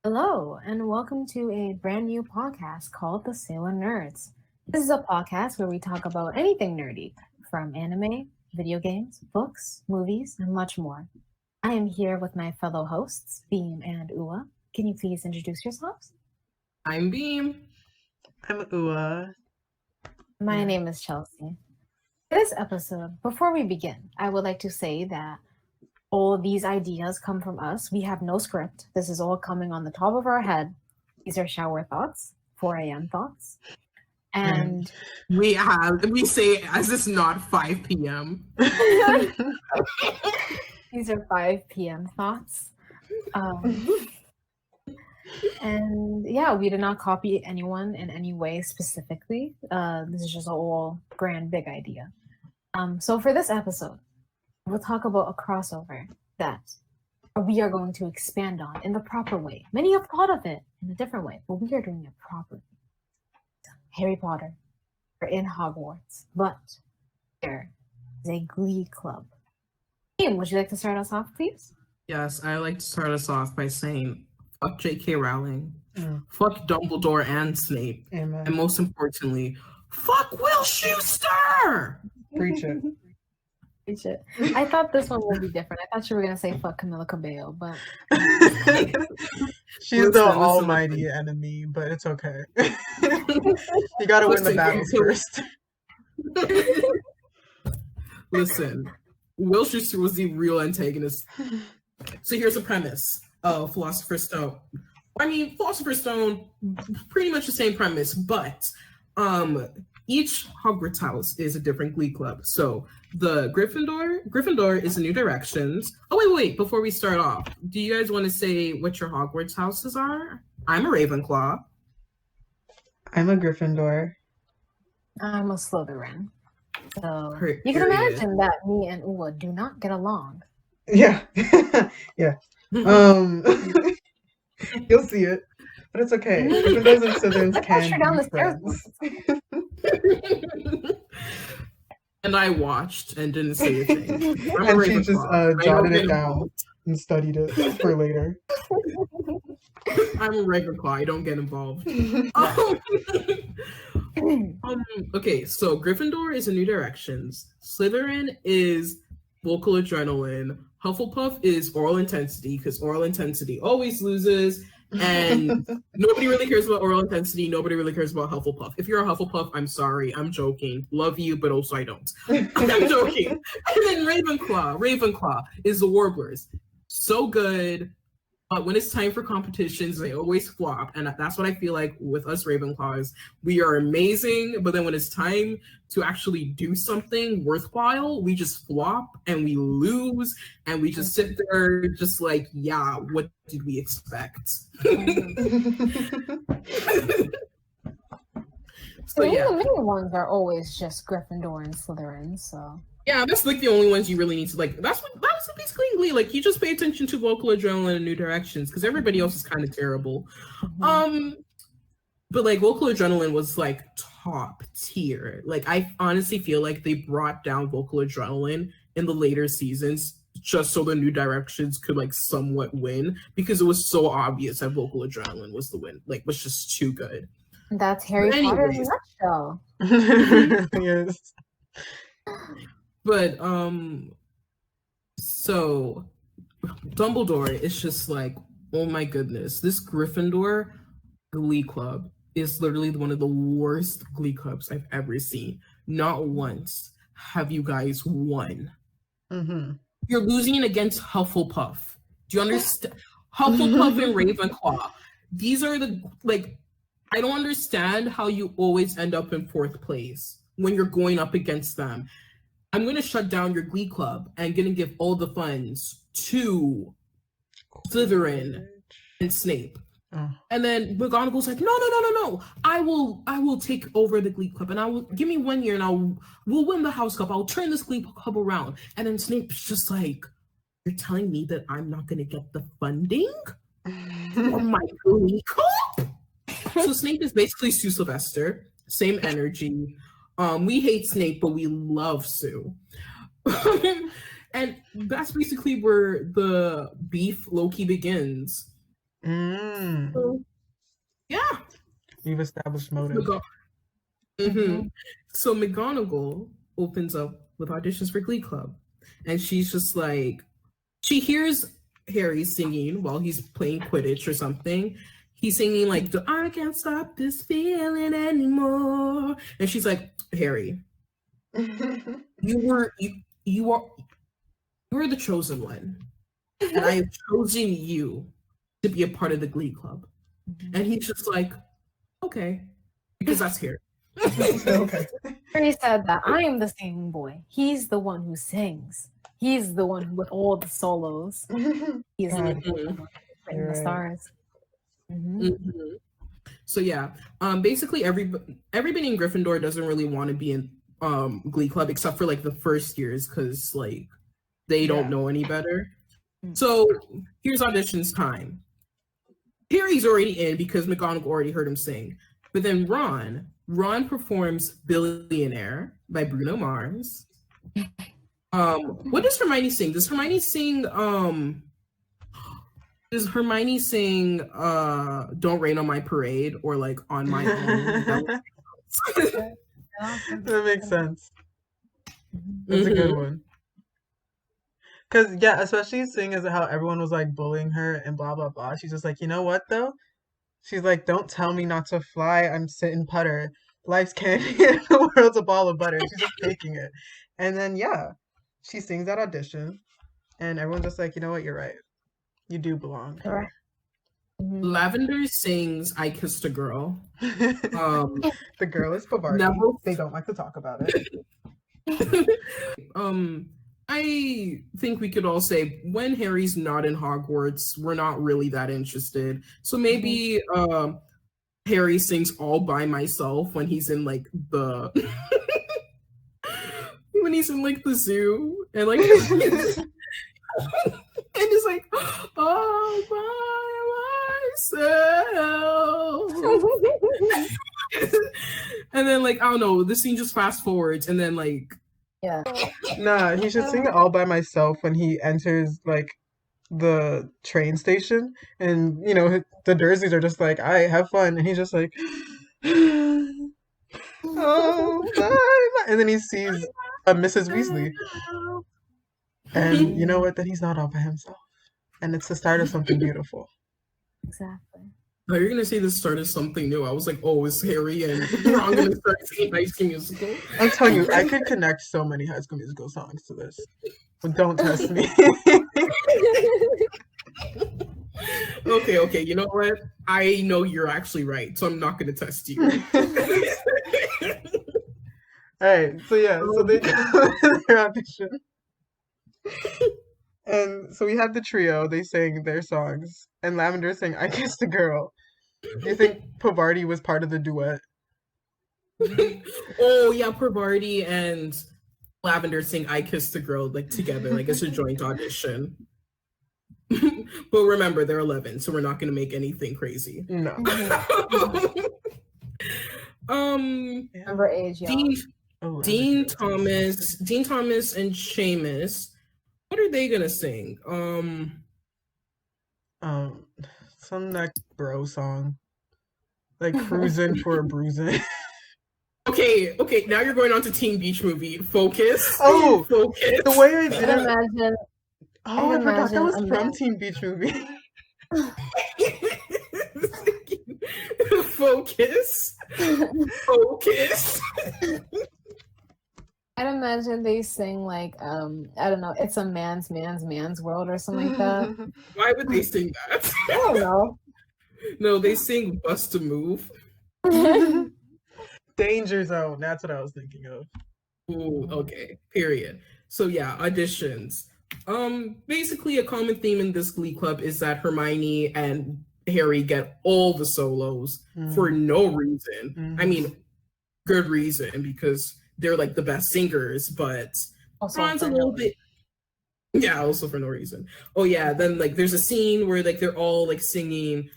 Hello, and welcome to a brand new podcast called The Sailor Nerds. This is a podcast where we talk about anything nerdy, from anime, video games, books, movies, and much more. I am here with my fellow hosts, Beam and Ua. Can you please introduce yourselves? I'm Beam. I'm Ua. My name is Chelsea. For this episode, before we begin, I would like to say that all these ideas come from us. We have no script. This is all coming on the top of our head. These are shower thoughts, 4 a.m. thoughts. And we say as it's not 5 p.m. These are 5 p.m. thoughts. And yeah, we did not copy anyone in any way specifically. This is just an all grand big idea. So for this episode, we'll talk about a crossover that we are going to expand on in the proper way. Many have thought of it in a different way, but we are doing it properly. Harry Potter are in Hogwarts, but there is a Glee club. Ian, would you like to start us off, please? Yes, I like to start us off by saying, fuck J.K. Rowling, fuck Dumbledore and Snape, Amen. And most importantly, fuck Will Schuester! Preach it. Preach it. I thought this one would be different. I thought you were going to say fuck Camila Cabello, but... She's the almighty enemy, but it's okay. You gotta win the battles first. Listen, Will Schuester was the real antagonist. So here's the premise of Philosopher's Stone. I mean, Philosopher's Stone, pretty much the same premise, but each Hogwarts house is a different Glee club. So the Gryffindor is the New Directions. Oh, wait, before we start off, do you guys want to say what your Hogwarts houses are? I'm a Ravenclaw. I'm a Gryffindor. I'm a Slytherin. So Period. You can imagine that me and Ua do not get along. Yeah. Yeah. You'll see it. But it's okay. Gryffindors and Slytherins can down be the stairs. friends. And I watched and didn't say a thing. And she just jotted it down and studied it for later. I'm a Ravenclaw. I don't get involved. Okay, so Gryffindor is a New Directions. Slytherin is vocal adrenaline. Hufflepuff is oral intensity because oral intensity always loses. And nobody really cares about oral intensity. Nobody really cares about Hufflepuff. If you're a Hufflepuff, I'm sorry. I'm joking. Love you, but also I don't. I'm joking. And then Ravenclaw is the Warblers. So good. But when it's time for competitions, they always flop. And that's what I feel like with us Ravenclaws. We are amazing, but then when it's time to actually do something worthwhile, we just flop and we lose. And we just sit there just like, yeah, what did we expect? So yeah. The main ones are always just Gryffindor and Slytherin, so... Yeah, that's like the only ones you really need to like. That's basically in Glee. Like you just pay attention to vocal adrenaline and New Directions because everybody else is kind of terrible. Mm-hmm. But like vocal adrenaline was like top tier. Like I honestly feel like they brought down vocal adrenaline in the later seasons just so the New Directions could like somewhat win because it was so obvious that vocal adrenaline was the win. Like was just too good. That's Harry Potter in a nutshell. Yes. But so Dumbledore is just like, oh my goodness, this Gryffindor Glee Club is literally one of the worst Glee clubs I've ever seen. Not once have you guys won. Mm-hmm. You're losing against Hufflepuff. Do you understand? Hufflepuff and Ravenclaw. These are the like. I don't understand how you always end up in fourth place when you're going up against them. I'm going to shut down your Glee club and going to give all the funds to Slytherin and Snape. Oh. And then McGonagall's like, no. I will take over the Glee club and I will give me 1 year and we'll win the House Cup. I'll turn this Glee club around. And then Snape's just like, you're telling me that I'm not going to get the funding for my Glee club? So Snape is basically Sue Sylvester, same energy. We hate Snape, but we love Sue. And that's basically where the beef low-key begins. Mm. Yeah. We've established motive. Mm-hmm. So McGonagall opens up with auditions for Glee Club, and she's just like, she hears Harry singing while he's playing Quidditch or something. He's singing like, "I can't stop this feeling anymore," and she's like, "Harry, you were the chosen one, and I have chosen you to be a part of the Glee Club." And he's just like, "Okay," because that's Harry. Okay. Harry said that I am the singing boy. He's the one who sings. He's the one with all the solos. He's God. the one who's written You're the right. stars. So yeah, basically everybody in Gryffindor doesn't really want to be in Glee Club except for like the first years because like they don't know any better. So here's auditions time. Harry's already in because McGonagall already heard him sing. But then Ron performs "Billionaire" by Bruno Mars. What does Hermione sing? Does Hermione sing "Don't Rain on My Parade" or like "On My Own"? That makes sense. That's a good one. Because, yeah, especially seeing as how everyone was like bullying her and blah, blah, blah. She's just like, you know what, though? She's like, don't tell me not to fly. I'm sitting putter. Life's candy and the world's a ball of butter. She's just taking it. And then, yeah, she sings that audition. And everyone's just like, you know what? You're right. You do belong. Right. Lavender sings "I Kissed a Girl." The girl is Pavarti. Neville- They don't like to talk about it. I think we could all say when Harry's not in Hogwarts, we're not really that interested. So maybe Harry sings "All by Myself" when he's in like the when he's in like the zoo and like and it's like all by myself. And then like I don't know, the scene just fast forwards and then like Nah, he should sing it all by myself when he enters like the train station, and you know the Dursleys are just like, "I have fun," and he's just like, "Oh, bye." And then he sees Mrs. Weasley, and you know what? Then he's not all by himself, and it's the start of something beautiful. Exactly. Oh, you're gonna say this started something new. I was like, oh, is Harry and Ron gonna start singing High School Musical? I'm telling you, I could connect so many High School Musical songs to this. But don't test me. Okay, you know what? I know you're actually right, so I'm not gonna test you. Alright, so yeah, so they go their audition. And so we had the trio, they sang their songs, and Lavender sang "I Kissed a Girl." Do you think Pavarti was part of the duet? Oh yeah, Parvati and Lavender sing "I Kissed a Girl" like together, like it's a joint audition. But remember, they're 11, so we're not gonna make anything crazy. No. Underage, y'all. Dean Thomas and Seamus. What are they gonna sing? Some next bro song, like "Cruising for a Bruising." Okay. Now you're going on to Teen Beach Movie. Focus. Oh, Focus. the way I I did it. imagine. Oh, I forgot that was imagine from Teen Beach Movie. Focus. Focus. I'd imagine they sing like I don't know, it's a man's world or something like that. Why would they sing that? I don't know. No, they sing "Bust a Move." Danger Zone. That's what I was thinking of. Ooh, okay. Period. So yeah, auditions. Basically a common theme in this Glee Club is that Hermione and Harry get all the solos for no reason. I mean, good reason because they're like the best singers, but Also Ron's a for little no bit. Yeah, also for no reason. Oh yeah, then like there's a scene where like they're all like singing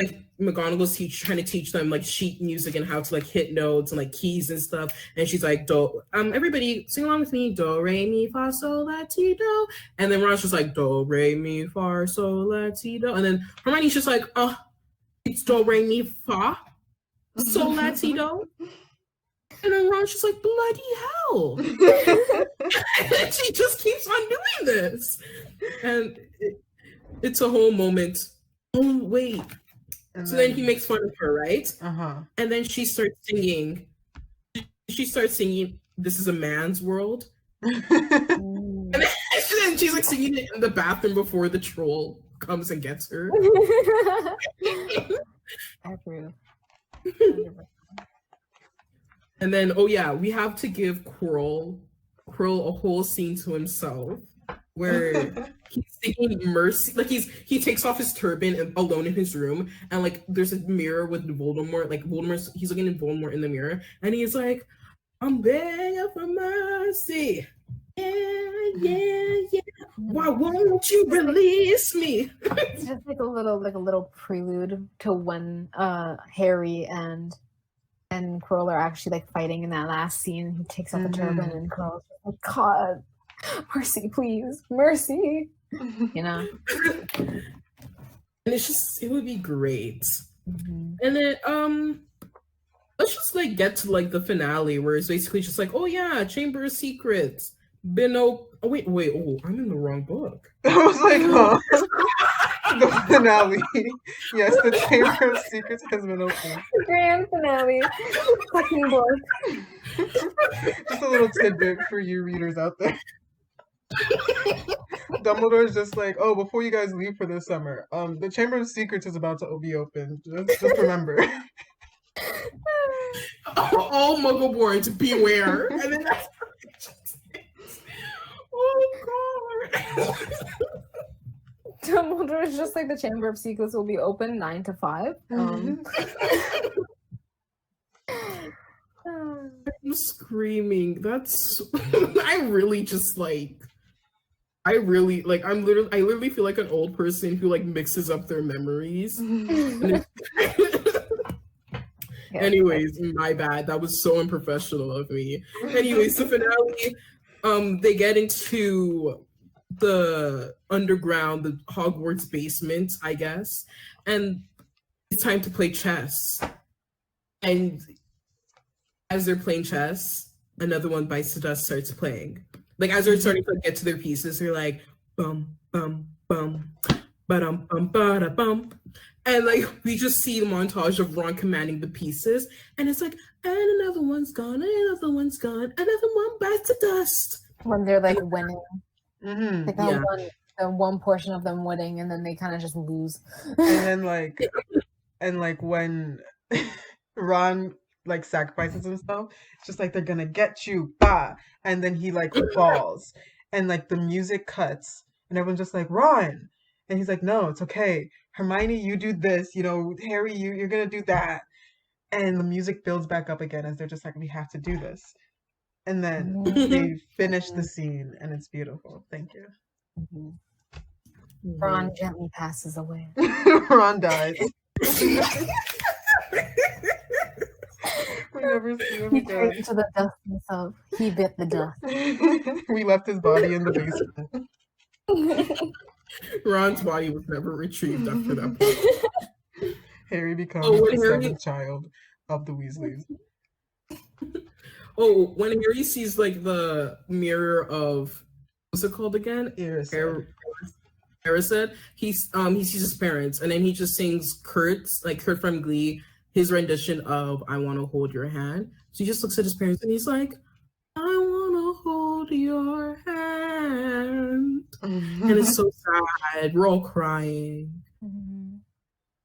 like McGonagall's trying to teach them like sheet music and how to like hit notes and like keys and stuff. And she's like, do everybody sing along with me, do re mi fa sol la ti do. And then Ron's just like, do re mi fa sol la ti do. And then Hermione's just like, oh, it's do re mi fa sol la ti do. And then Ron's just like, bloody hell. And she just keeps on doing this. And it's a whole moment. Oh, wait. And so then he makes fun of her, right? And then she starts singing. This is a man's world. And then she's like singing it in the bathroom before the troll comes and gets her. I approve. And then, oh yeah, we have to give Quirrell a whole scene to himself where he's singing Mercy. Like he takes off his turban alone in his room, and like there's a mirror with Voldemort. Like he's looking at Voldemort in the mirror, and he's like, "I'm begging for mercy. Yeah. Why won't you release me?" It's just like a little prelude to when Harry and Quirrell are actually like fighting in that last scene. He takes off the turban and Quirrell's like, God, mercy, please, mercy. You know? And it would be great. And then let's just like get to like the finale where it's basically just like, oh yeah, Chamber of Secrets. Oh wait, I'm in the wrong book. I was like, huh? The finale. Yes, the Chamber of Secrets has been opened. Grand finale. Fucking book. Just a little tidbit for you readers out there. Dumbledore's just like, oh, before you guys leave for this summer, the Chamber of Secrets is about to be open. Just remember. All Muggleborns, beware. And then that's oh god. Dumbledore is just like the Chamber of Secrets will be open 9 to 5. I'm screaming. That's I literally feel like an old person who like mixes up their memories. Anyways, my bad. That was so unprofessional of me. Anyways, the finale, they get into the underground, the Hogwarts basement, I guess, and it's time to play chess. And as they're playing chess, another one bites the dust, starts playing. Like as they're starting to get to their pieces, they're like bum bum bum ba-dum bum ba bum. And like we just see the montage of Ron commanding the pieces, and it's like, and another one's gone, and another one's gone, another one bites the dust. When they're like winning. Like Yeah. one portion of them winning, and then they kind of just lose. And then like when Ron like sacrifices himself, it's just like they're gonna get you, bah, and then he like falls, and like the music cuts, and everyone's just like, Ron, and he's like, no, it's okay, Hermione, you do this, you know, Harry, you're gonna do that, and the music builds back up again as they're just like, we have to do this, and then they finish the scene, and it's beautiful. Thank you. Ron gently passes away. Ron dies. We never see him He again. turned into the dust himself. He bit the dust. We left his body in the basement. Ron's body was never retrieved after that point. Harry becomes the seventh child of the Weasleys. Oh, when Harry sees like the mirror of what's it called again? Erised. He sees his parents, and then he just sings Kurt from Glee, his rendition of "I Want to Hold Your Hand." So he just looks at his parents and he's like, "I want to hold your hand," and it's so sad. We're all crying,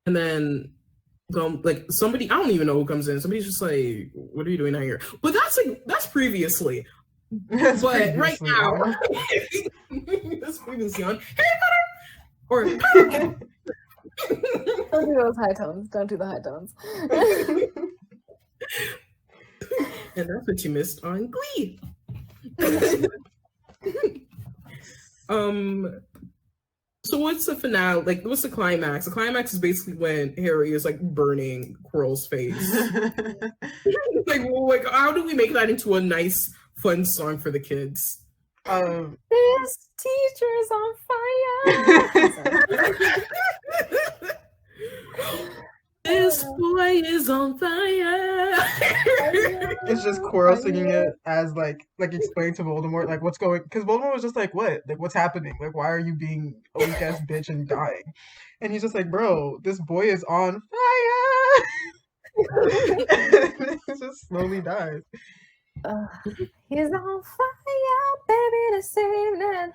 and then. Like somebody, I don't even know who comes in. Somebody's just like, "What are you doing out here?" But that's previously. That's but previously right now, that's previously on Harry Potter or. Don't do those high tones. Don't do the high tones. And that's what you missed on Glee. So what's the finale? Like, what's the climax? The climax is basically when Harry is like burning Quirrell's face. like, how do we make that into a nice, fun song for the kids? This teacher's on fire. This boy is on fire. It's just Quirrell singing it as like explaining to Voldemort like what's going, because Voldemort was just like, what, like what's happening, like why are you being a weak ass bitch and dying, and he's just like, bro, this boy is on fire. It just slowly dies. He's on fire, baby, this evening.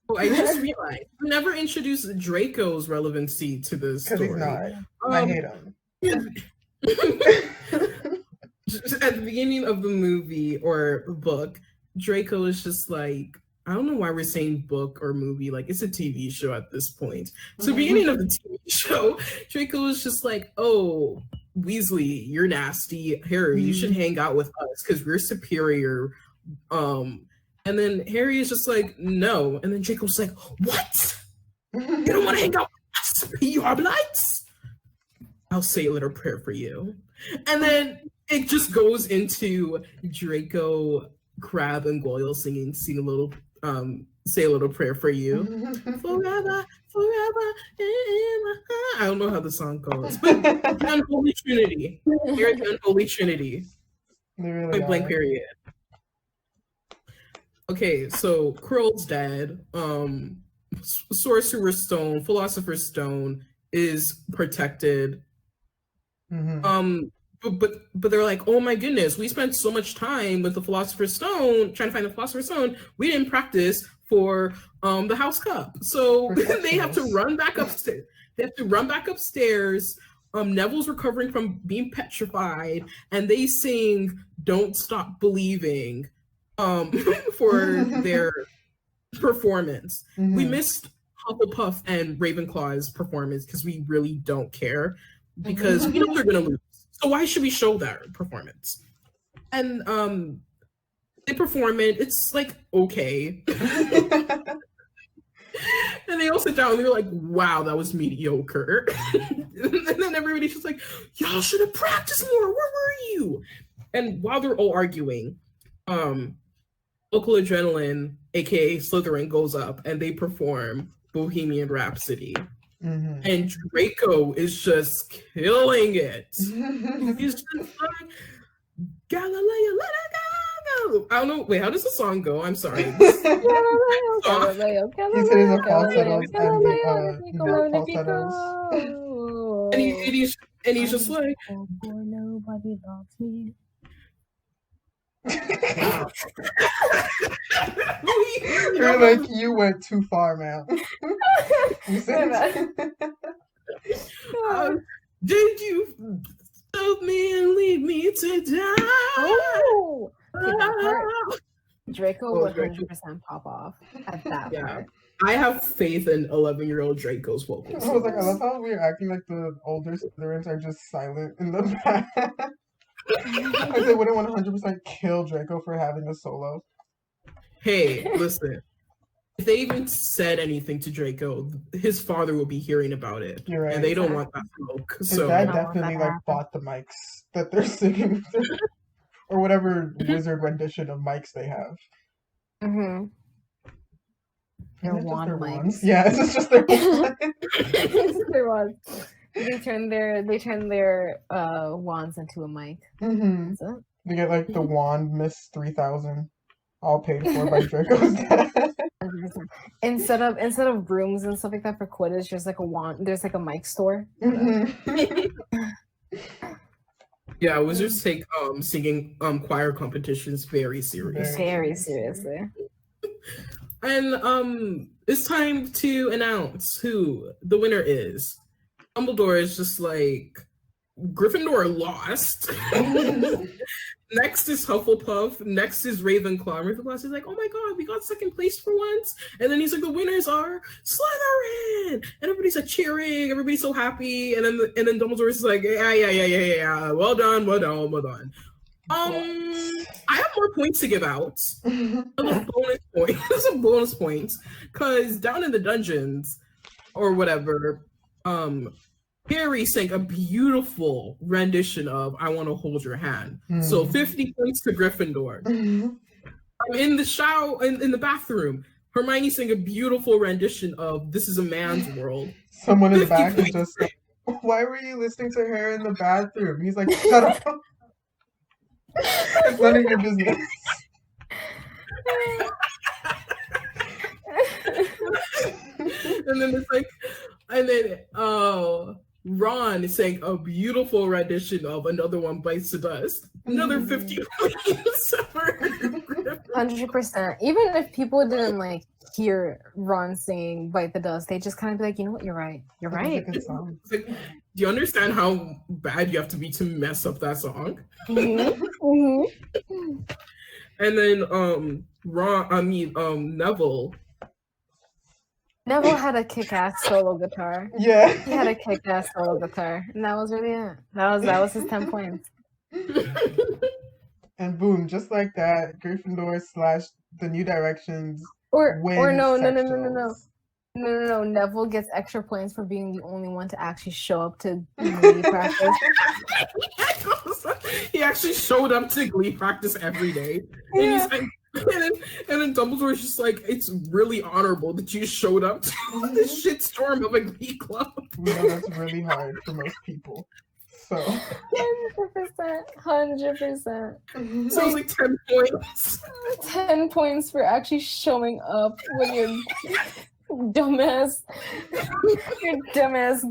Oh, I just realized we never introduced Draco's relevancy to this story. Because he's not. I hate him. At the beginning of the movie or book, Draco is just like, I don't know why we're saying book or movie, like it's a TV show at this point. So beginning of the TV show, Draco is just like, oh, Weasley, you're nasty. Harry, you should hang out with us because we're superior. And then Harry is just like, no. And then Draco's like, what? You don't want to hang out with us? You are blights? I'll say a little prayer for you. And then it just goes into Draco, Crabbe, and Goyle singing a little, say a little prayer for you. Forever, forever, I don't know how the song goes, but the Unholy Trinity. You're the Unholy Trinity. Really Point blank period. Okay, so Quirrell's dead. Sorcerer's Stone, Philosopher's Stone is protected. But they're like, oh my goodness, we spent so much time with the Philosopher's Stone trying to find the Philosopher's Stone. We didn't practice for the House Cup, so they have to run back upstairs. Neville's recovering from being petrified, and they sing "Don't Stop Believing" for their performance. We missed Hufflepuff and Ravenclaw's performance because we really don't care, because we know they're gonna lose. So why should we show that performance? And they perform it. It's like okay. And they all sit down and they're like, wow, that was mediocre. And then everybody's just like, y'all should have practiced more. Where were you? And while they're all arguing, Local Adrenaline, aka Slytherin, goes up and they perform Bohemian Rhapsody. And Draco is just killing it. He's just like, Galileo, let it go. I don't know. Wait, how does the song go? I'm sorry. Galileo, He's hitting the falsettos and he's just like, nobody loves me. Wow. You're like, you went too far, man. You said did you love me and leave me to die? Oh, Draco would 100% pop off at that part. I have faith in 11-year-old Draco's vocals. I was like, I love how we're acting like the older Slytherins are just silent in the back. Like they wouldn't want to 100% kill Draco for having a solo. Hey, listen. If they even said anything to Draco, his father will be hearing about it. You're right. And they don't want that smoke. His So dad definitely bought the mics that they're singing or whatever wizard rendition of mics they have. Their wand mics. Yeah, it's just their wand. It's their wands. They turn their wands into a mic. They get like the wand Miss 3000, all paid for by Draco's dad. Instead of rooms and stuff like that for Quidditch, there's like a wand. There's like a mic store. Yeah, wizards take singing choir competitions very seriously. Very seriously. And it's time to announce who the winner is. Dumbledore is just like, Gryffindor lost. Next is Hufflepuff. Next is Ravenclaw. Ravenclaw is like, oh my god, we got second place for once. And then he's like, the winners are Slytherin. And everybody's like cheering. Everybody's so happy. And then Dumbledore is like, yeah. Well done. I have more points to give out. A little bonus point. Some bonus points. Because down in the dungeons or whatever, Harry sang a beautiful rendition of I Want to Hold Your Hand. So 50 points to Gryffindor. In the shower, in the bathroom, Hermione sang a beautiful rendition of This Is a Man's World. Someone in the back is just like, why were you listening to her in the bathroom? He's like, shut up. It's none of your business. And then it's like, and then Ron sang a beautiful rendition of Another One Bites the Dust. Another 50 points for 100%. Even if people didn't like hear Ron sing "Bite the Dust," they just kind of be like, you know what, you're right. You're right. Like, do you understand how bad you have to be to mess up that song? And then Neville. Neville had a kick-ass solo guitar. Yeah. He had a kick-ass solo guitar. And that was really it. That was his 10 points. And boom, just like that, Gryffindor / the New Directions Or win no. sectionals. No. Neville gets extra points for being the only one to actually show up to Glee practice. He actually showed up to Glee practice every day. Yeah. And then Dumbledore's just like, it's really honorable that you showed up to this shitstorm of a Glee club. We know that's really hard for most people. So 100%. So it's like 10 points. 10 points for actually showing up when your dumbass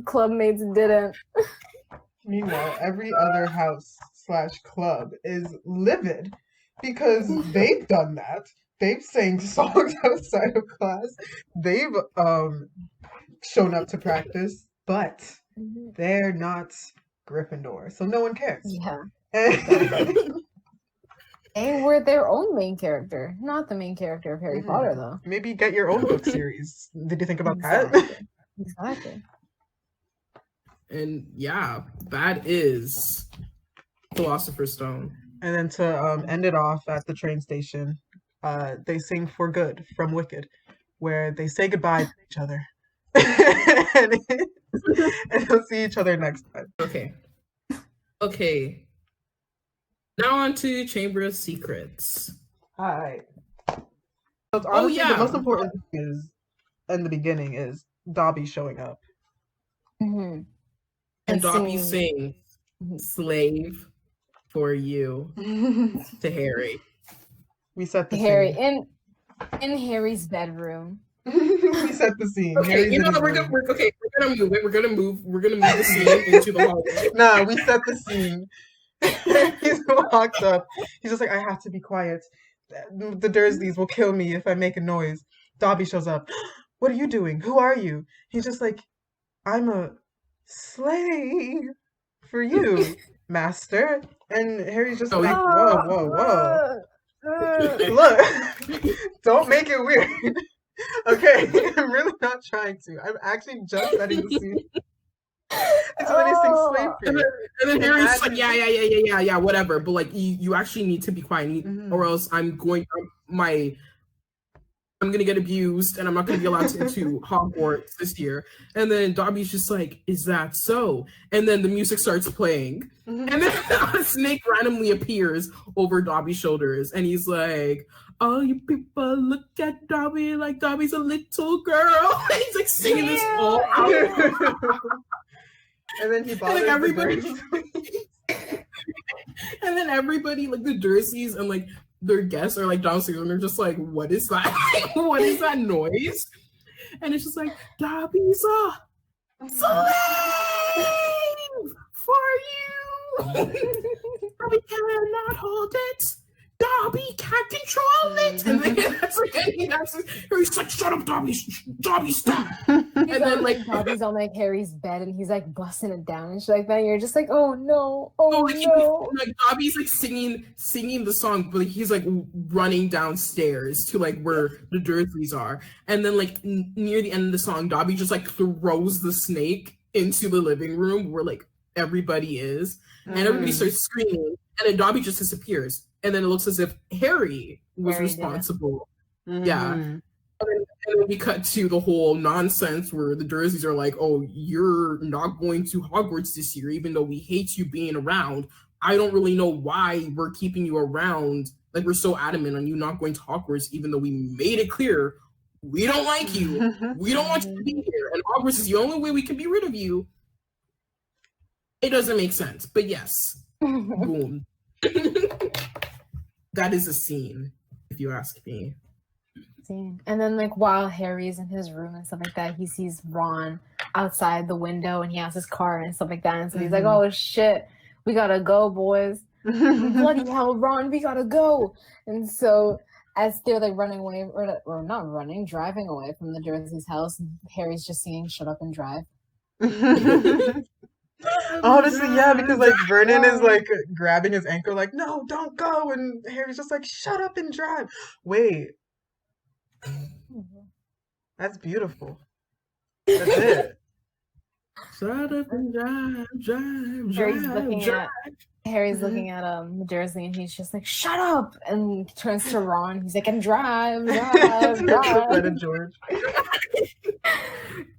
clubmates didn't. Meanwhile, every other house / club is livid because they've done that. They've sang songs outside of class. They've shown up to practice, but they're not Gryffindor, so no one cares. Yeah. They were their own main character, not the main character of Harry Potter, though. Maybe get your own book series. Did you think about that? Exactly. And yeah, that is Philosopher's Stone. And then to end it off at the train station, they sing For Good from Wicked, where they say goodbye to each other. and they'll see each other next time. Okay. Now on to Chamber of Secrets. Hi. Honestly, yeah. The most important thing is, in the beginning, is Dobby showing up. Mm-hmm. And Dobby sings Slave for You to Harry. We set the Harry scene. in Harry's bedroom. We set the scene. Okay, Harry's you know in his we're room. gonna move it. We're gonna move the scene into the hallway. Nah, we set the scene. He's walked up. He's just like, I have to be quiet. The Dursleys will kill me if I make a noise. Dobby shows up. What are you doing? Who are you? He's just like, I'm a slave for you, master. And Harry's just like, whoa. Look, don't make it weird. Okay, I'm really not trying to. I'm actually just setting the scene. It's when he sings slave for you. And then Harry's just like, yeah, whatever. But like, you actually need to be quiet, or else I'm gonna get abused, and I'm not gonna be allowed to Hogwarts this year. And then Dobby's just like, is that so? And then the music starts playing, and then a snake randomly appears over Dobby's shoulders, and he's like, all you people look at Dobby like Dobby's a little girl. And he's like singing this all out. And then he bothers everybody. And then everybody, like the Dursleys and like their guests are like downstairs and they're just like, what is that? What is that noise? And it's just like, Dobby's a slave for you. Dobby cannot hold it. Dobby can't control it. And then that's like, Harry's like, shut up, Dobby, stop. And then like Dobby's on like Harry's bed and he's like busting it down and shit like that. And you're just like, oh no. Like Dobby's like singing the song, but like, he's like running downstairs to like where the Dursleys are. And then like near the end of the song, Dobby just like throws the snake into the living room where like everybody is, and everybody starts screaming, and then Dobby just disappears, and then it looks as if Harry was responsible. Yeah. And then we cut to the whole nonsense where the Dursleys are like, oh, you're not going to Hogwarts this year, even though we hate you being around. I don't really know why we're keeping you around. Like, we're so adamant on you not going to Hogwarts, even though we made it clear we don't like you. We don't want you to be here. And Hogwarts is the only way we can be rid of you. It doesn't make sense. But yes. Boom. That is a scene, if you ask me. And then, like, while Harry's in his room and stuff like that, he sees Ron outside the window and he has his car and stuff like that. And so he's like, oh, shit, we gotta go, boys. Bloody hell, Ron, we gotta go. And so as they're, like, running away, or not running, driving away from the Dursleys' house, Harry's just singing Shut Up and Drive. Honestly, yeah, because, like, Vernon is, like, grabbing his ankle, like, no, don't go. And Harry's just like, shut up and drive. Wait. That's beautiful. That's it. Shut up and drive. Harry's looking at Dursley, and he's just like, shut up, and turns to Ron. He's like, and drive. Fred George.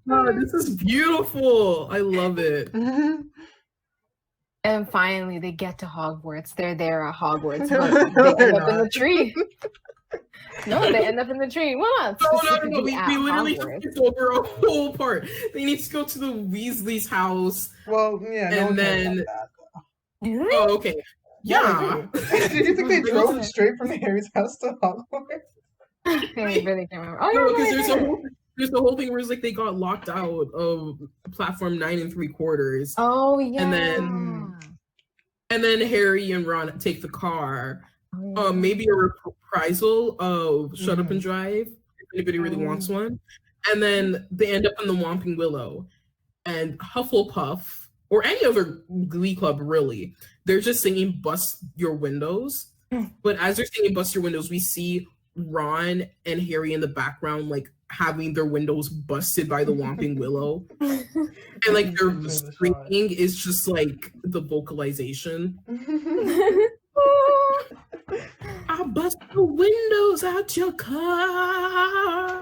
Oh, this is beautiful. I love it. And finally, they get to Hogwarts. They're there at Hogwarts, but they end up in the tree. No, they end up in the tree. Well, not no. We literally skipped over a whole part. They need to go to the Weasley's house. Well, yeah, no, and then. Oh, okay. Yeah. Do you think they drove straight from Harry's house to Hogwarts? I really can't remember. Oh, no, because there's the whole thing where it's like they got locked out of platform 9 3/4. Oh yeah. And then Harry and Ron take the car. Maybe a reprisal of Shut Up and Drive, if anybody really wants one. And then they end up in the Whomping Willow. And Hufflepuff, or any other Glee club really, they're just singing Bust Your Windows. But as they're singing Bust Your Windows, we see Ron and Harry in the background, like, having their windows busted by the Whomping Willow. And, like, their screaming is just, like, the vocalization. I'll bust the windows out your car.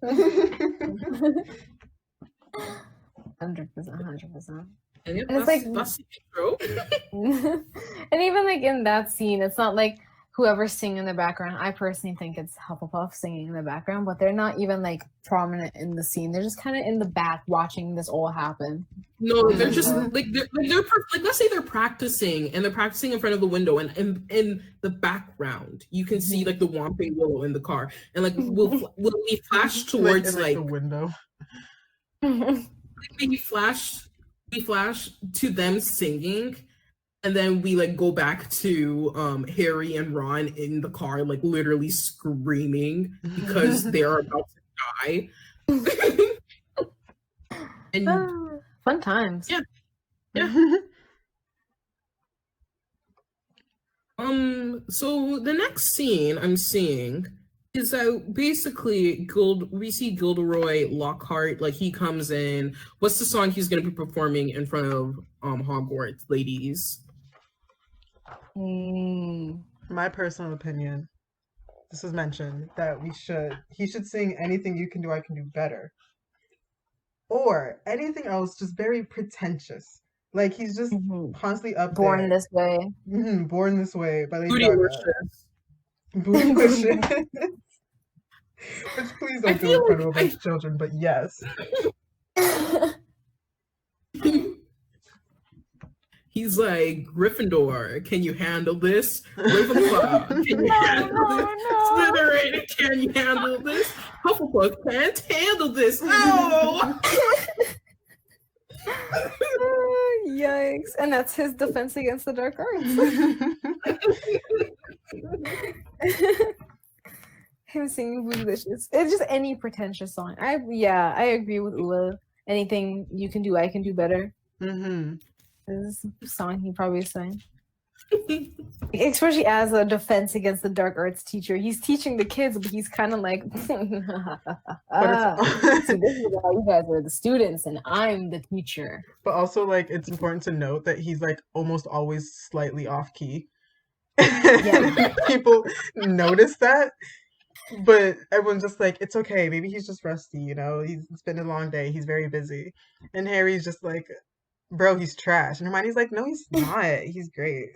100%. And it's like, that's true. And even like in that scene, it's not like whoever's singing in the background. I personally think it's Hufflepuff singing in the background, but they're not even like prominent in the scene. They're just kind of in the back watching this all happen. No, they're just like let's say they're practicing and they're practicing in front of the window, and in the background you can see like the Whomping Willow in the car, and like will we flash towards like the window? We flash to them singing, and then we like go back to Harry and Ron in the car, like literally screaming because they are about to die. And fun times. Yeah. So the next scene I'm seeing is that basically we see Gilderoy Lockhart, like he comes in. What's the song he's going to be performing in front of Hogwarts, ladies? My personal opinion, this was mentioned, that he should sing Anything You Can Do, I Can Do Better. Or anything else, just very pretentious. Like he's just constantly up Born there. This Way. Born This Way by Lady Bootylicious. Bootylicious. Which please don't do in front of a bunch of children, but yes. He's like, Gryffindor, can you handle this? Ravenclaw, can you handle this? Slytherin, can you handle this? Hufflepuff can't handle this. No! Yikes. And that's his defense against the dark arts. Him singing Bootylicious. It's just any pretentious song. I agree with Ula. Anything you can do, I can do better. This is a song he probably sang. Especially as a defense against the dark arts teacher. He's teaching the kids, but he's kind of like, But so this is why you guys are the students and I'm the teacher. but also like it's important to note that he's like almost always slightly off key. Yeah. People notice that, but everyone's just like, it's okay. Maybe he's just rusty, you know. It's been a long day. He's very busy, and Harry's just like, bro, he's trash. And Hermione's like, no, he's not. He's great.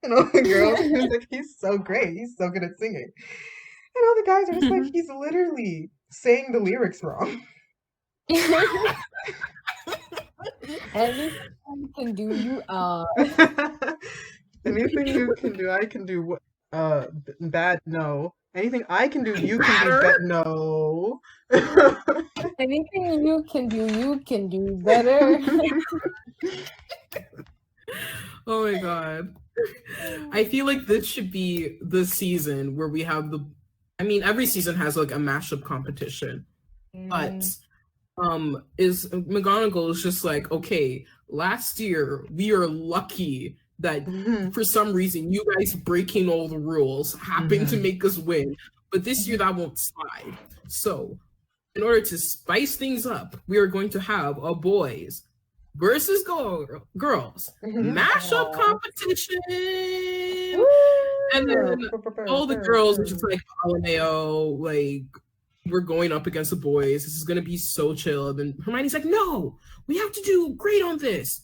And all the girls are like, he's so great. He's so good at singing. And all the guys are just like, he's literally saying the lyrics wrong. Anything I can do, you Anything you can do, I can do. Bad, no. Anything I can do, you can do better. No. Anything you can do better. Oh my god. I feel like this should be the season where we have every season has like a mashup competition. But is McGonagall is just like, okay, last year we are lucky that for some reason you guys breaking all the rules happened to make us win. But this year that won't slide. So in order to spice things up, we are going to have a boys versus girls mashup competition. And then all the girls are just like, LMAO, like, we're going up against the boys. This is going to be so chill. And Hermione's like, no, we have to do great on this.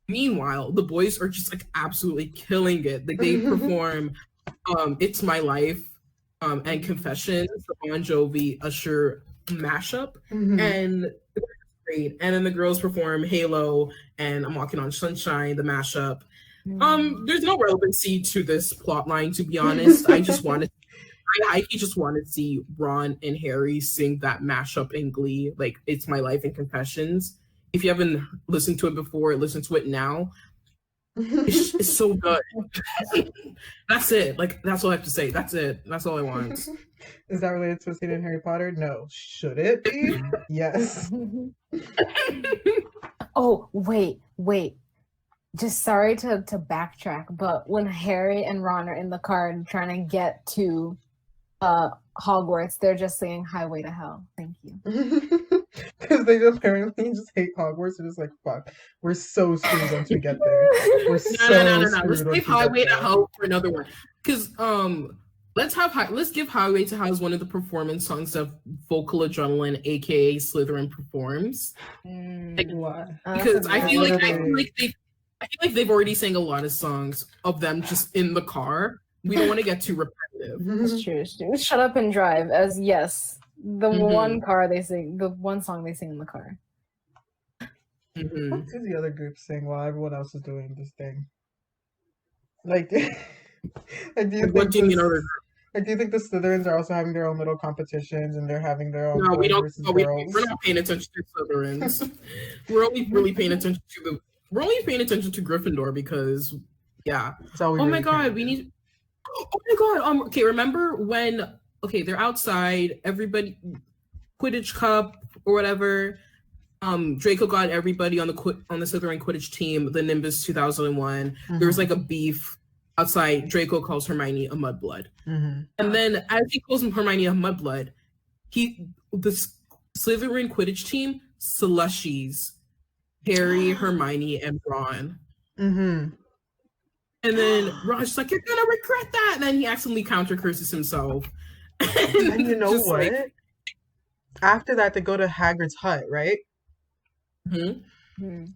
Meanwhile, the boys are just like absolutely killing it. Like they perform It's My Life and Confessions, the Bon Jovi Usher mashup. And it's great. And then the girls perform Halo and I'm Walking on Sunshine, the mashup. There's no relevancy to this plot line, to be honest. I just want to see Ron and Harry sing that mashup in Glee, like It's My Life and Confessions. If you haven't listened to it before, listen to it now. It's so good. That's it. Like, that's all I have to say. That's it. That's all I want. Is that related to a scene in Harry Potter? No. Should it be? Yes. Oh, wait. Just sorry to backtrack, but when Harry and Ron are in the car and trying to get to Hogwarts, they're just singing Highway to Hell. Thank you. Because they apparently just hate Hogwarts. They're just like, fuck, we're so screwed once we get there. We're no. Let's save Highway to Hell for another one. Because let's give Highway to Hell as one of the performance songs that Vocal Adrenaline, aka Slytherin, performs. Because I feel like they've already sang a lot of songs of them just in the car. We don't want to get too repetitive. That's true. Shut Up and Drive, as yes, the one song they sing in the car. What do the other groups sing while everyone else is doing this thing? Like, do you think the Slytherins are also having their own little competitions and they're having their own? No, we don't. We're not paying attention to Slytherins. We're only really paying attention to Gryffindor because, yeah. Oh my god, we need. Oh my god. Okay, remember when? Okay, they're outside. Everybody, Quidditch Cup or whatever. Draco got everybody on the Slytherin Quidditch team. The Nimbus 2001. There was like a beef outside. Draco calls Hermione a mudblood, and then as he calls Hermione a mudblood, the Slytherin Quidditch team slushies Harry, Hermione, and Ron. And then Ron's like, "You're gonna regret that," and then he accidentally counter curses himself. And you know what? Like, after that, they go to Hagrid's hut, right?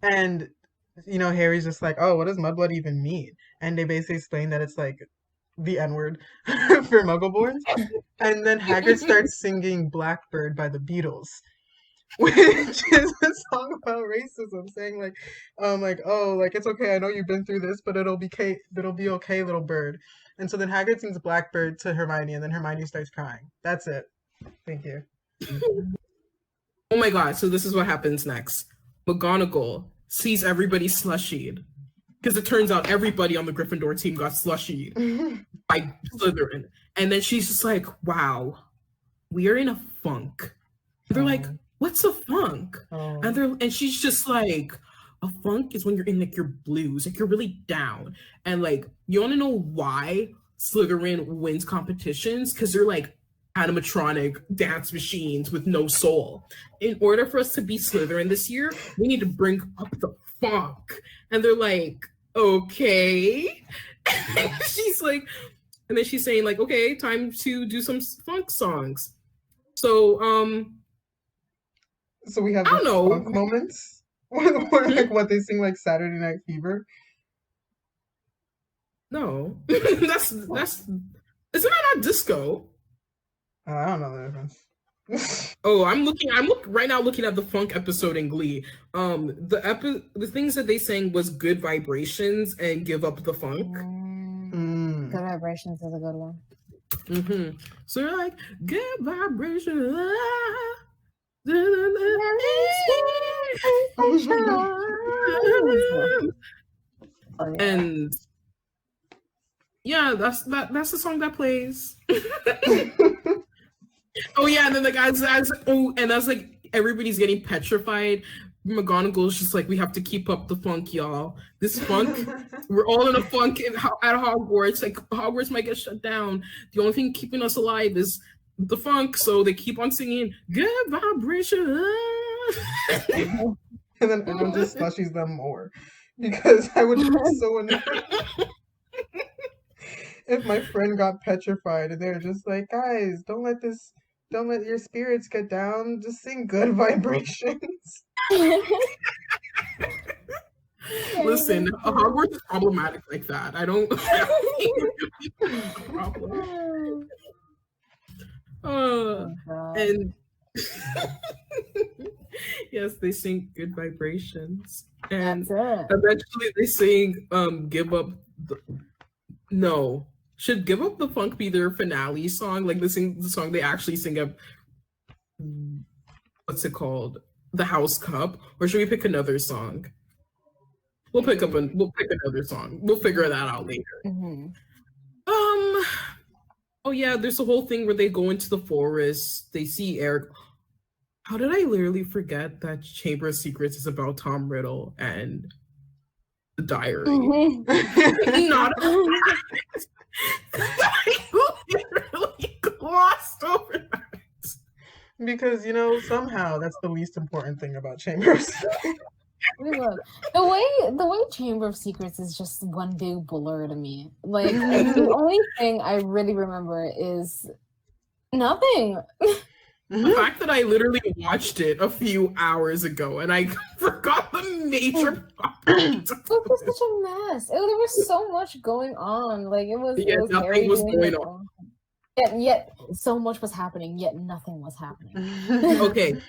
And Harry's just like, "Oh, what does mudblood even mean?" And they basically explain that it's like the N-word for Muggleborns. And then Hagrid starts singing "Blackbird" by the Beatles, which is a song about racism, saying like, oh, like it's okay, I know you've been through this, but it'll be okay, little bird. And so then Hagrid sings Blackbird to Hermione, and then Hermione starts crying. That's it. Thank you. Oh my god, so this is what happens next. McGonagall sees everybody slushied, because it turns out everybody on the Gryffindor team got slushied by Slytherin. And then she's just like, wow, we are in a funk. They're like, what's a funk? And she's just like, A funk is when you're in like your blues, like you're really down. And like you wanna know why Slytherin wins competitions? Because they're like animatronic dance machines with no soul. In order for us to be Slytherin this year, we need to bring up the funk. And they're like, okay. She's like, and then she's saying like, okay, time to do some funk songs. So So we have I the don't know. funk moments. Like what they sing like Saturday Night Fever. No, that's isn't that not disco? I don't know the difference. Oh, I'm right now looking at the funk episode in Glee. The things that they sang was "Good Vibrations" and "Give Up the Funk." Mm. Good Vibrations is a good one. Mm-hmm. So you're like, "Good Vibrations." And yeah, that's the song that plays. Oh yeah, and then the guys and that's like everybody's getting petrified. McGonagall's just like, we have to keep up the funk, y'all. This funk, we're all in a funk at Hogwarts. Like Hogwarts might get shut down. The only thing keeping us alive is the funk. So they keep on singing "Good Vibration." And then everyone just slushies them more because I would be so annoyed if my friend got petrified and they're just like, guys, don't let your spirits get down. Just sing Good Vibrations. Listen, Hogwarts is problematic like that. I don't problem. And yes, they sing "Good Vibrations," and eventually they sing "Give Up." No, should "Give Up the Funk" be their finale song? Like the song they actually sing up. What's it called? The House Cup, or should we pick another song? We'll pick another song. We'll figure that out later. Mm-hmm. Oh yeah, there's a whole thing where they go into the forest. They see Eric. How did I literally forget that Chamber of Secrets is about Tom Riddle and the diary? Mm-hmm. Not I literally glossed over that. Because somehow that's the least important thing about Chambers. The way Chamber of Secrets is just one big blur to me. Like the only thing I really remember is nothing. The fact that I literally watched it a few hours ago and I forgot the major It was such a mess. There was so much going on. Like it was nothing was going on. Yet so much was happening, yet nothing was happening. Okay.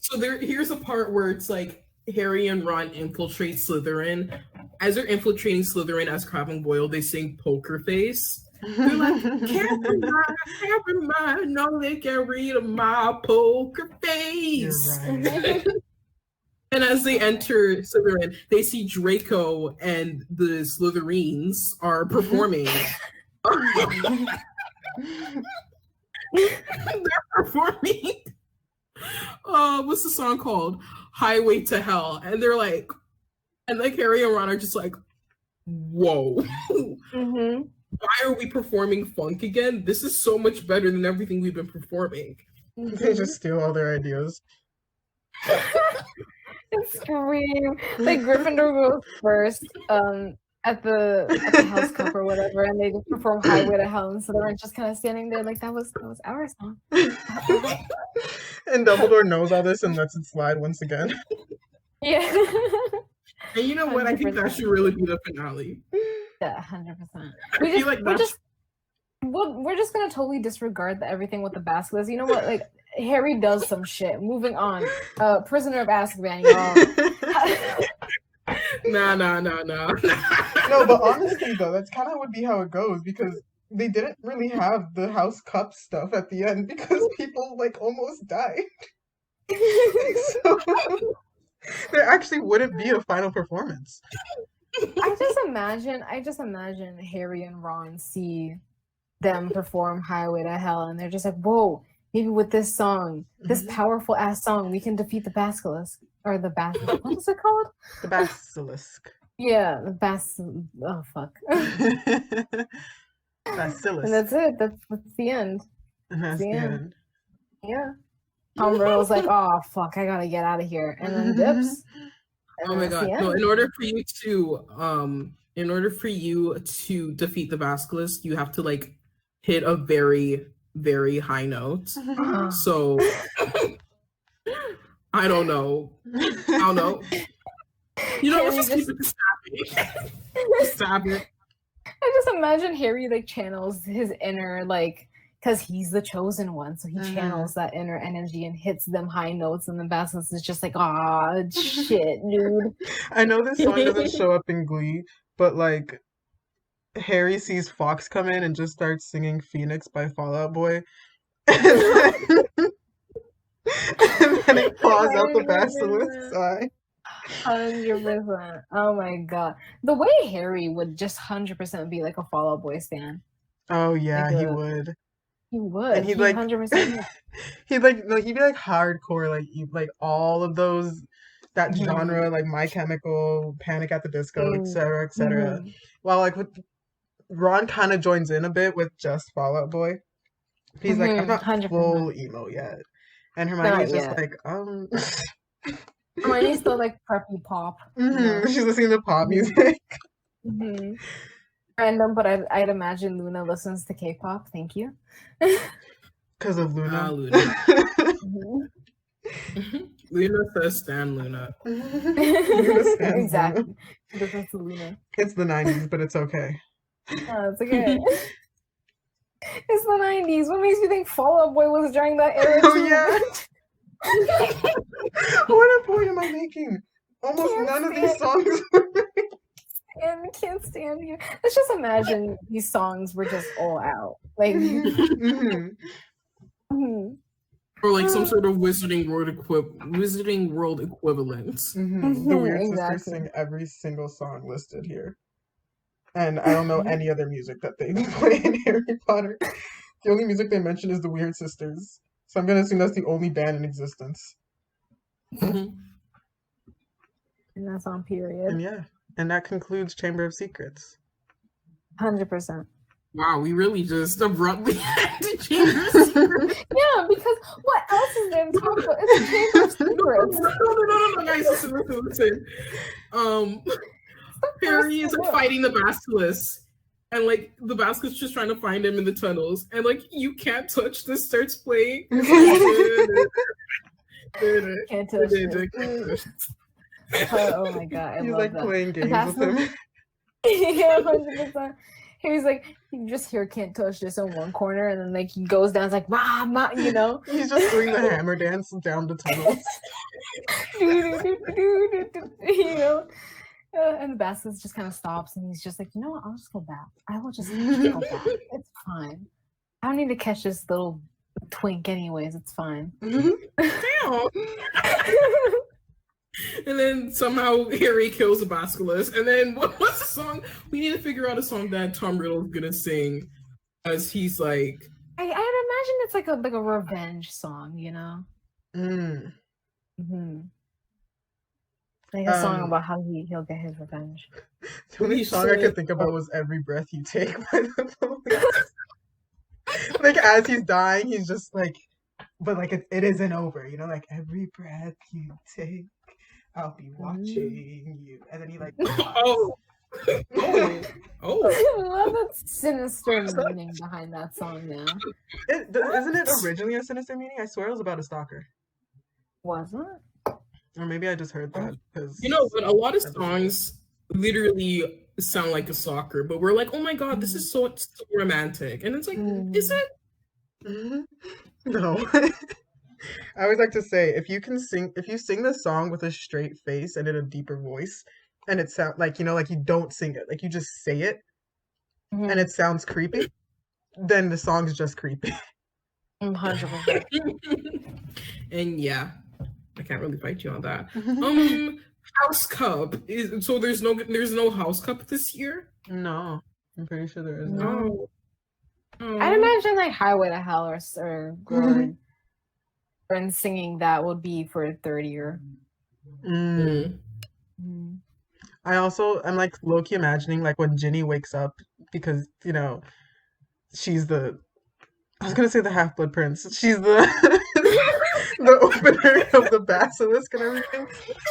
So here's a part where it's like Harry and Ron infiltrate Slytherin. As they're infiltrating Slytherin as Crabbe and Goyle, they sing "Poker Face." They're like, can't remind, no, they can't read my poker face. Right. And as they enter Slytherin, they see Draco and the Slytherins are performing. They're performing. What's the song called? "Highway to Hell," and they're like, Harry and Ron are just like, whoa. Mm-hmm. Why are we performing funk again? This is so much better than everything we've been performing. They just steal all their ideas. Scream. Like Gryffindor goes first at the House Cup or whatever, and they just perform "Highway to Hell," and so they're just kind of standing there like that was our song. And Dumbledore knows all this and lets it slide once again. Yeah. And you know what? 100%. I think that should really be the finale. Yeah, 100%. We're just gonna totally disregard everything with the basketballs. You know what? Like Harry does some shit. Moving on. Prisoner of Azkaban, y'all. No. No, but honestly though, that's kind of would be how it goes because they didn't really have the House Cup stuff at the end because people like almost died. So there actually wouldn't be a final performance. I just imagine Harry and Ron see them perform "Highway to Hell," and they're just like, "Whoa, maybe with this song, this powerful ass song, we can defeat the Basilisk." or the basilisk. What is it called? The basilisk. Yeah, the oh fuck. Basilisk. And that's it. That's the end. And that's the end. Yeah. Tom Riddle's like, oh fuck, I gotta get out of here, and then dips. And Oh my god! No, in order for you to defeat the basilisk, you have to like hit a very, very high note. So I don't know. You know, let's just keep it stabbing. I just imagine Harry like channels his inner like, because he's the chosen one, so he channels that inner energy and hits them high notes, and the basilisk is just like, ah, shit, dude. I know this song doesn't show up in Glee, but like Harry sees Fox come in and just starts singing Phoenix by Fall Out Boy. And then it claws out the basilisk eye. 100%. Oh my god. The way Harry would just 100% be like a Fall Out Boy stan. Oh yeah, like he would. He would. And he'd like 100%. he'd be like hardcore, like all of those that genre, like My Chemical, Panic at the Disco, etc., etc. While like with Ron kind of joins in a bit with just Fall Out Boy. He's like, I'm not 100%. Full emo yet. And Hermione's just like, Hermione's still like preppy pop. She's listening to pop music. Random, but I'd imagine Luna listens to K-pop. Thank you. Because of Luna. Luna. Luna says Stan Luna. Exactly. Luna. Luna. It's the 90s, but it's okay. Oh, it's okay. It's the 90s. What makes you think Fall Out Boy was during that era? Oh, yeah. What a point am I making? Almost none of these songs were and can't stand you. Let's just imagine these songs were just all out. Like or like some sort of Wizarding World equivalent. The Weird Sisters sing every single song listed here. And I don't know any other music that they play in Harry Potter. The only music they mention is the Weird Sisters. So I'm going to assume that's the only band in existence. And that's on period. And yeah. And that concludes Chamber of Secrets. 100%. Wow, we really just abruptly ended Chamber of Secrets. Yeah, because what else is there to talk about? It's a Chamber of Secrets. No, guys, listen. Harry is like fighting the basilisk, and like the basilisk just trying to find him in the tunnels, and like you can't touch this starts playing. Can't touch it. Oh my god, I He's love like that. playing games with him. Yeah, 100%. He's like, you just hear "Can't touch this" in one corner, and then like he goes down, it's like "Ma," you know. He's just doing the hammer dance down the tunnels. You know. And the basilisk just kind of stops, and he's just like, you know what? I'll just go back. I will just go back. It's fine. I don't need to catch this little twink, anyways. It's fine. Damn. And then somehow Harry kills the basilisk. And then what's the song? We need to figure out a song that Tom Riddle is gonna sing, as he's like. I'd imagine it's like a revenge song, you know. Like a song about how he'll get his revenge. The only song I could think about was "Every Breath You Take" by the Police. Like as he's dying, he's just like, but like it isn't over, you know. Like every breath you take, I'll be watching you, and then he like. Oh. I love that sinister meaning behind that song now. Isn't it originally a sinister meaning? I swear it was about a stalker. Was it? Or maybe I just heard that because you know, but a lot of songs literally sound like a stalker, but we're like, oh my god, this is so romantic, and it's like, is it? No. I always like to say, if you sing the song with a straight face and in a deeper voice, and it sounds like, you know, like you don't sing it, like you just say it, and it sounds creepy, then the song's just creepy. 100%. And yeah, I can't really fight you on that. House Cup is so there's no House Cup this year. No, I'm pretty sure there is. No. I'd imagine like Highway to Hell or Gordon singing that would be for a third year. Mm. Mm. I also am like low-key imagining like when Ginny wakes up because, she's the I was gonna say the Half-Blood Prince. She's the the opener of the basilisk and everything.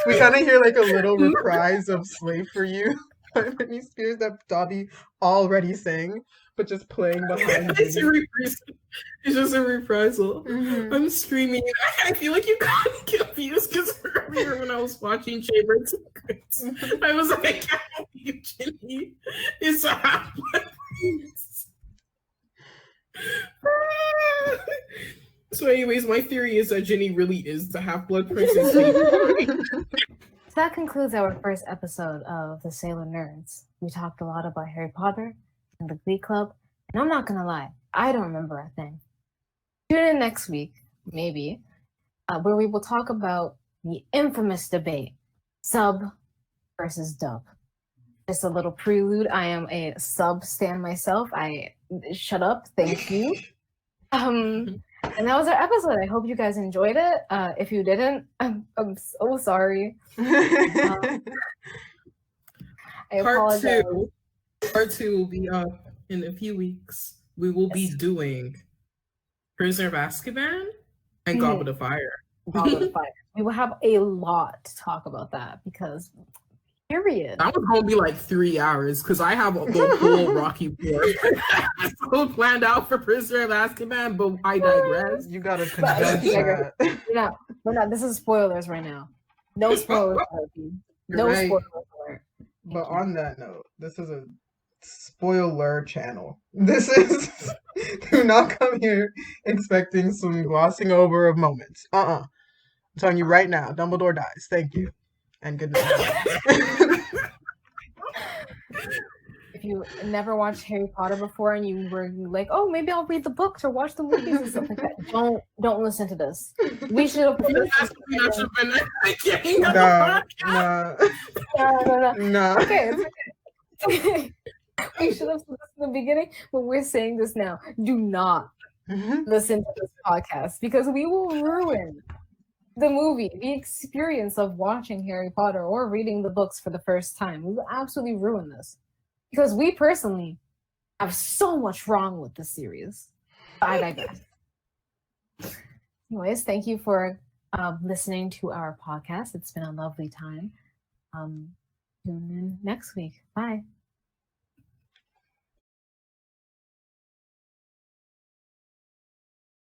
We kind of hear like a little reprise of "Slave for You" by Britney Spears that Dobby already sang, but just playing behind It's Ginny. it's just a reprisal. Mhm. I'm screaming. I feel like you got confused because earlier when I was watching Chamber of Secrets, I was like, I can't believe Ginny is a Half-Blood Prince. So, anyways, my theory is that Ginny really is the Half-Blood Princess. So that concludes our first episode of the Sailor Nerds. We talked a lot about Harry Potter and the Glee Club, and I'm not gonna lie, I don't remember a thing. Tune in next week, maybe, where we will talk about the infamous debate, sub versus dub. Just a little prelude. I am a sub stan myself. I shut up. Thank you. And that was our episode. I hope you guys enjoyed it. If you didn't, I'm so sorry. I apologize. Part two will be up in a few weeks. We will be doing Prisoner of Azkaban and Goblet of Fire. Goblet of Fire. We will have a lot to talk about that because, period. That was gonna be like 3 hours because I have the whole Rocky Horror planned out for Prisoner of Azkaban, but I digress. You gotta condense that. We're not. This is spoilers right now. No spoilers. No right. spoilers alert. But on that note, this is a spoiler channel. This is do not come here expecting some glossing over of moments. I'm telling you right now, Dumbledore dies. Thank you. And good night. If you never watched Harry Potter before and you were like, oh, maybe I'll read the books or watch the movies and stuff like that, don't listen to this. We should have put No. Okay, it's okay. We should have said this in the beginning, but we're saying this now. Do not listen to this podcast because we will ruin the movie, the experience of watching Harry Potter or reading the books for the first time. We will absolutely ruin this because we personally have so much wrong with this series. I digress. Anyways, thank you for listening to our podcast. It's been a lovely time. Tune in next week. Bye.